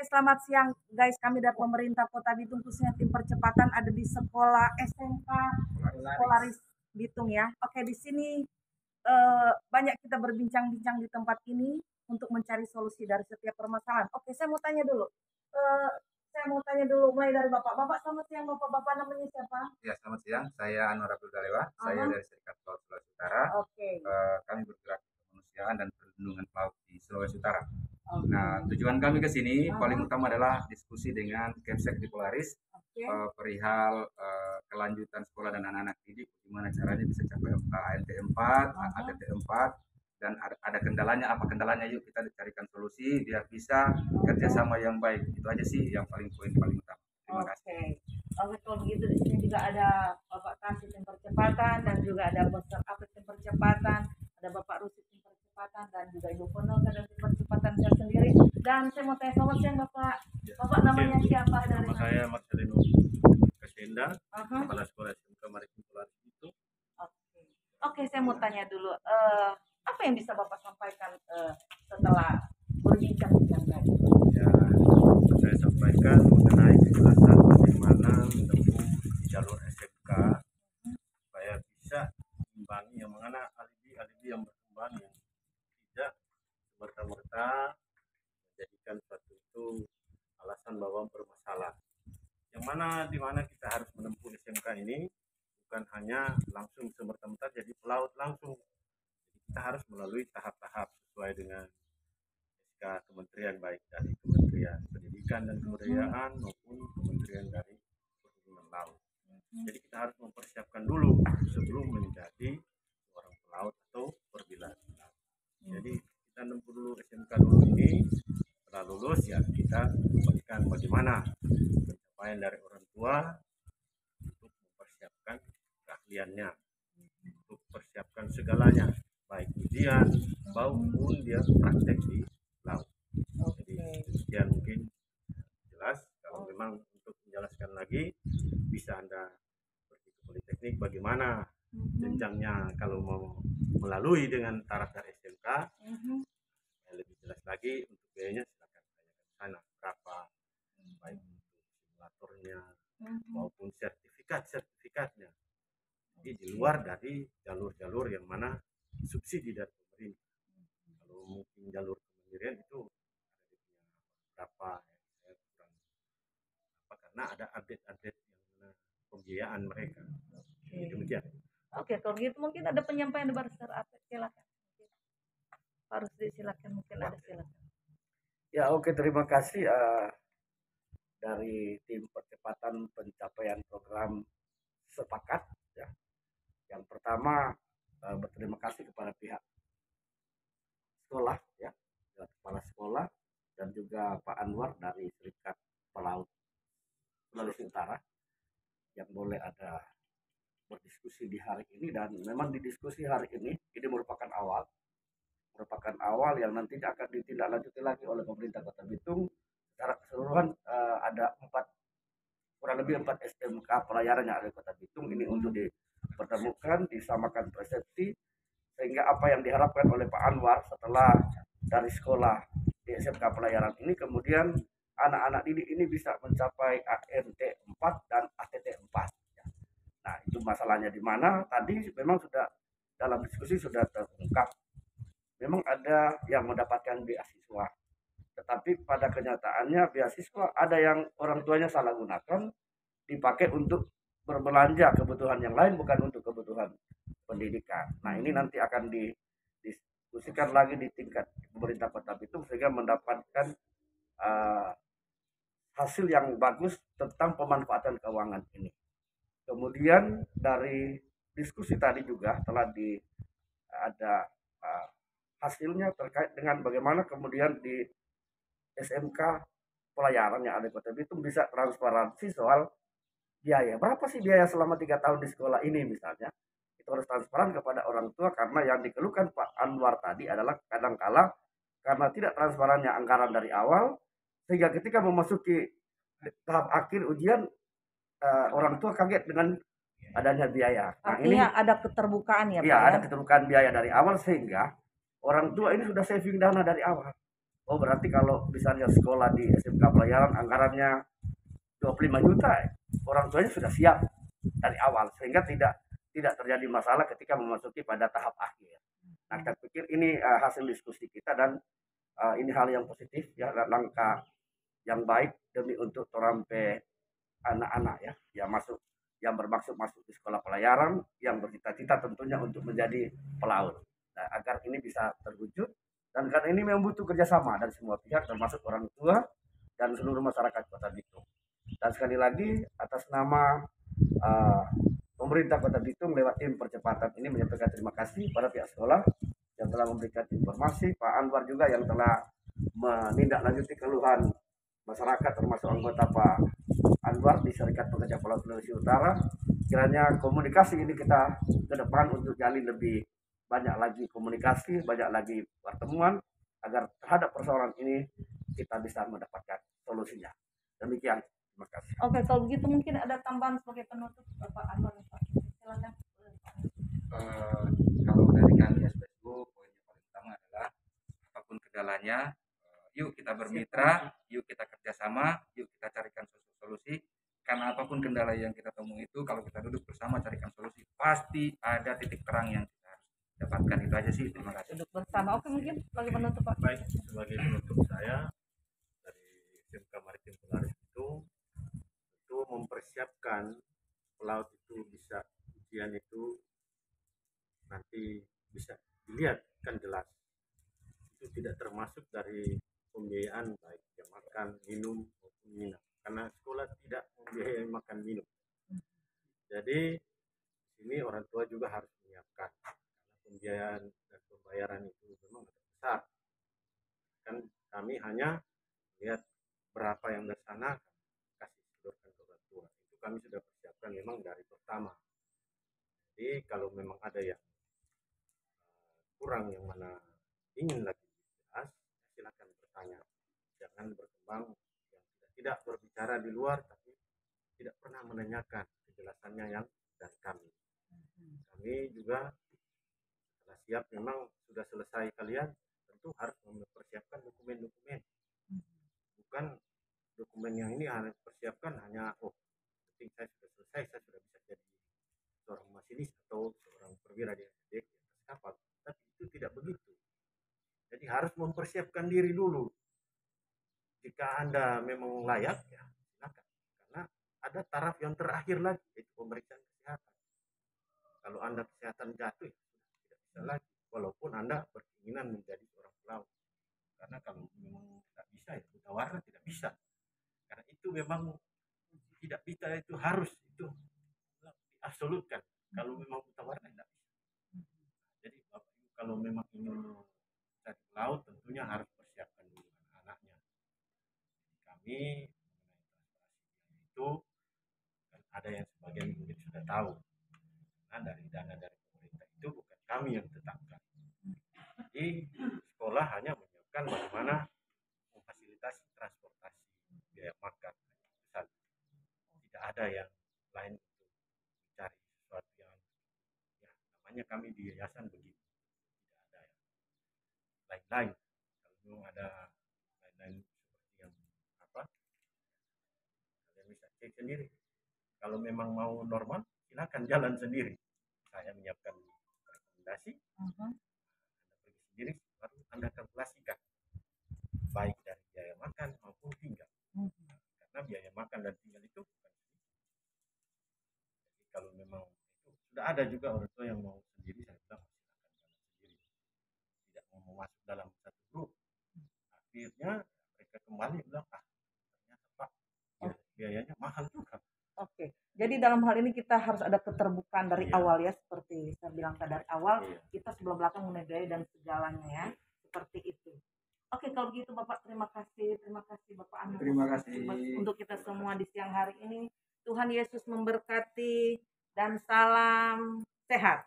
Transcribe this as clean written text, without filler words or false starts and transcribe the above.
selamat siang guys. Kami dari pemerintah Kota Bitung khususnya tim percepatan ada di sekolah SMK Polaris Bitung ya. Oke, di sini banyak kita berbincang-bincang di tempat ini untuk mencari solusi dari setiap permasalahan. Oke, saya mau tanya dulu. Eh, saya mau tanya dulu mulai dari Bapak. Bapak selamat siang, Bapak namanya siapa? Ya, selamat siang. Saya Anwar Abdul Dalewa. Saya dari Serikat Pelaut Sulawesi Utara. Oke. Kami bergerak di kemanusiaan dan perlindungan pelaut di Sulawesi Utara. Oke. Nah, tujuan kami ke sini paling utama adalah diskusi dengan Kemsek di Polaris perihal kelanjutan sekolah dan anak-anak didik, gimana caranya bisa capai ANT 4, ATT 4, dan ada kendalanya, apa kendalanya, yuk kita carikan solusi biar bisa kerjasama yang baik. Itu aja sih yang poin paling utama. Terima kasih. Oke, kalau begitu di sini juga ada Bapak Kasih tim percepatan dan juga ada Boston Apit tim percepatan, ada Bapak Rusi tim percepatan dan juga Ibu Ponoka dan tim percepatan saya sendiri. Dan saya mau tanya selamat siang Bapak. Bapak namanya siapa dari Nama saya Marcelino Kasenda, Kepala Sekolah SMK Maritim Polaris itu. Oke, saya mau tanya dulu, apa yang bisa Bapak sampaikan setelah berbincang-bincang tadi? Ya, saya sampaikan mengenai kejelasan bagaimana menempuh jalur SMK supaya bisa mengimbangi yang mana alibi-alibi yang berkembang yang tidak serta-merta menjadikan suatu itu alasan bahwa bermasalah. Yang mana dimana kita harus menempuh SMK ini bukan hanya langsung semerta-merta jadi pelaut langsung. Jadi kita harus melalui tahap-tahap sesuai dengan SK kementerian, baik dari Kementerian Pendidikan dan Kebudayaan maupun Kementerian dari Perhubungan Laut. Jadi kita harus mempersiapkan dulu sebelum menjadi seorang pelaut atau perwira. Jadi kita menempuh dulu SMK dulu ini, setelah lulus ya kita memberikan bagaimana pencapaian dari orang tua untuk mempersiapkan keahliannya, untuk persiapkan segalanya, baik ujian maupun dia praktek di laut. Jadi sekian mungkin jelas. Kalau memang untuk menjelaskan lagi bisa Anda pergi ke Politeknik bagaimana jenjangnya kalau mau melalui dengan taraf dari SMK. Yang lebih jelas lagi untuk biayanya silakan tanyakan sana berapa, baik untuk simulatornya maupun sertifikatnya. Jadi di luar dari jalur-jalur yang mana subsidi dari pemerintah. Kalau mungkin jalur kemandirian itu ada berapa ya, kurang apa karena ada update yang mana pembiayaan mereka. Jadi demikian. Oke, kalau gitu mungkin ada penyampaian dari Bapak, silakan. Harus disilakan, mungkin ada silakan. Ya, oke, terima kasih dari tim percepatan pencapaian program sepakat ya. Yang pertama berterima kasih kepada pihak sekolah ya, kepala sekolah dan juga Pak Anwar dari Serikat Pelaut Sulawesi Utara yang boleh ada berdiskusi di hari ini. Dan memang di diskusi hari ini merupakan awal yang nantinya akan ditindaklanjuti lagi oleh pemerintah Kota Bitung. Secara keseluruhan ada kurang lebih 4 SMK pelayaran yang ada di Kota Bitung ini untuk dipertemukan, disamakan persepsi, sehingga apa yang diharapkan oleh Pak Anwar setelah dari sekolah di SMK pelayaran ini, kemudian anak-anak didik ini bisa mencapai ANT 4 dan ATT 4. Nah, itu masalahnya di mana tadi memang sudah dalam diskusi sudah terungkap. Memang ada yang mendapatkan beasiswa, tetapi pada kenyataannya beasiswa ada yang orang tuanya salah gunakan, dipakai untuk berbelanja kebutuhan yang lain, bukan untuk kebutuhan pendidikan. Nah, ini nanti akan didiskusikan lagi di tingkat pemerintah Kota Bitung sehingga mendapatkan hasil yang bagus tentang pemanfaatan keuangan ini. Kemudian dari diskusi tadi juga telah ada hasilnya terkait dengan bagaimana kemudian di SMK pelayaran yang ada di Kota Bitung bisa transparansi soal biaya. Berapa sih biaya selama 3 tahun di sekolah ini misalnya? Itu harus transparan kepada orang tua, karena yang dikeluhkan Pak Anwar tadi adalah kadangkala karena tidak transparannya anggaran dari awal, sehingga ketika memasuki tahap akhir ujian orang tua kaget dengan adanya biaya. Nah, artinya ini ada keterbukaan ya Pak? Iya, ada keterbukaan biaya dari awal sehingga orang tua ini sudah saving dana dari awal. Oh berarti kalau misalnya sekolah di SMK Pelayaran anggarannya 25 juta, orang tuanya sudah siap dari awal sehingga tidak terjadi masalah ketika memasuki pada tahap akhir. Nah, saya pikir ini hasil diskusi kita dan ini hal yang positif ya, langkah yang baik demi untuk torampe anak-anak ya yang masuk, yang bermaksud masuk di sekolah pelayaran, yang bercita-cita tentunya untuk menjadi pelaut. Nah, agar ini bisa terwujud dan karena ini membutuh kerjasama dari semua pihak termasuk orang tua dan seluruh masyarakat Kota Bitung. Dan sekali lagi atas nama uh, pemerintah Kota Bitung lewat tim percepatan ini menyampaikan terima kasih pada pihak sekolah yang telah memberikan informasi, Pak Anwar juga yang telah menindaklanjuti keluhan masyarakat termasuk anggota Pak Anwar di Serikat Pekerja Pelaut Sulawesi Utara. Kiranya komunikasi ini kita ke depan untuk jalin lebih banyak lagi komunikasi, banyak lagi pertemuan agar terhadap persoalan ini kita bisa mendapatkan solusinya. Demikian, terima kasih. Oke, kalau begitu mungkin ada tambahan sebagai penutup Bapak Anwar. Silakan. Kalau dari kami SPSU, poin yang paling utama adalah apapun kendalanya, yuk kita bermitra, yuk kita kerjasama, yuk kita carikan solusi. Karena apapun kendala yang kita temui itu, kalau kita duduk bersama carikan solusi, pasti ada titik terang yang kita harus dapatkan. Itu aja sih. Terima kasih. Duduk bersama. Oke, mungkin sebagai penutup Pak. Baik, sebagai penutup saya dari SMK Maritim Polaris itu mempersiapkan pelaut itu bisa ujian itu nanti bisa dilihat kan jelas itu tidak termasuk dari pembiayaan baik yang makan minum maupun minum karena sekolah tidak membiayai makan minum. Jadi ini orang tua juga harus menyiapkan karena pembiayaan dan pembayaran itu memang besar. Kan kami hanya lihat berapa yang dari sana kasih sodorkan ke orang tua. Itu kami sudah persiapkan memang dari pertama. Jadi kalau memang ada yang kurang yang mana ingin lagi dibahas, silakan bertanya. Jangan berkembang yang tidak berbicara di luar tapi tidak pernah menanyakan kejelasannya yang dari kami. Kami juga setelah siap memang sudah selesai kalian tentu harus mempersiapkan dokumen-dokumen. Bukan dokumen yang ini harus persiapkan hanya penting saya sudah selesai, saya sudah bisa jadi seorang masinis atau seorang perwira di atas kapal. Tapi itu tidak begitu. Jadi harus mempersiapkan diri dulu. Jika Anda memang layak, ya silakan. Karena ada taraf yang terakhir lagi, yaitu pemeriksaan kesehatan. Kalau Anda kesehatan jatuh, ya tidak bisa lagi. Walaupun Anda berkeinginan menjadi seorang pelaut. Karena kalau memang tidak bisa, ya buta warna tidak bisa. Karena itu memang tidak bisa, itu harus, itu diabsolutkan. Kalau memang buta warna tidak bisa. Jadi Bapak Ibu kalau memang ingin cari pelaut tentunya harus persiapkan dulu anak-anaknya. Kami mengenai itu kan ada yang sebagian mungkin sudah tahu. Nah dari dana dari pemerintah itu bukan kami yang tetapkan. Jadi sekolah hanya menyiapkan bagaimana memfasilitasi transportasi biaya makan. Tidak ada yang lain untuk mencari sesuatu yang ya namanya kami di yayasan begitu. Tidak ada yang lain-lain. Kalau memang ada lain-lain seperti yang apa, kalian bisa cek sendiri. Kalau memang mau normal, silakan jalan sendiri. Saya menyiapkan rekomendasi. Anda pergi sendiri, baru Anda kalkulasikan baik dari biaya makan maupun tinggal. Karena biaya makan dan tinggal itu bukan sedikit. Jadi kalau memang itu sudah ada juga orang tua yang mau sendiri, saya bilang silakan jalan sendiri. Tidak mau masuk dalam satu grup. Akhirnya mereka kembali bilang ternyata Pak biayanya mahal juga. Oke, jadi dalam hal ini kita harus ada keterbukaan dari awal ya, seperti saya bilang dari awal kita sebelum belakang mengenai biaya dan segalanya ya, seperti itu. Oke, kalau begitu Bapak terima kasih Bapak Anwar. Terima kasih untuk kita semua di siang hari ini. Tuhan Yesus memberkati dan salam sehat.